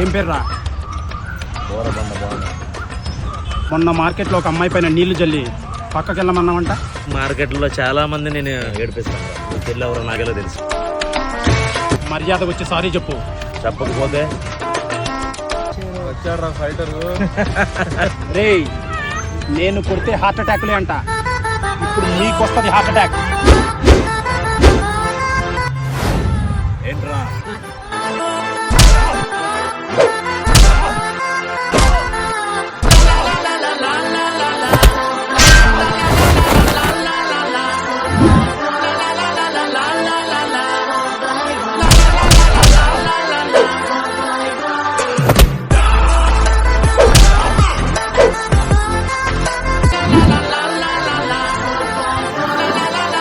ఏం పేర్రా? మొన్న మార్కెట్లో ఒక అమ్మాయి పైన నీళ్లు జల్లి పక్కకి వెళ్ళమన్నామంట. మార్కెట్లో చాలా మంది నేను ఏడిపిస్తాను. పెళ్ళి ఎవరో నాకెలా తెలుసు. మర్యాద వచ్చి సారీ చెప్పు. చెప్పకపోతే రే, నేను కొడితే హార్ట్ అటాక్లే అంట. ఇప్పుడు నీకు వస్తుంది హార్ట్ అటాక్. ఏంట్రా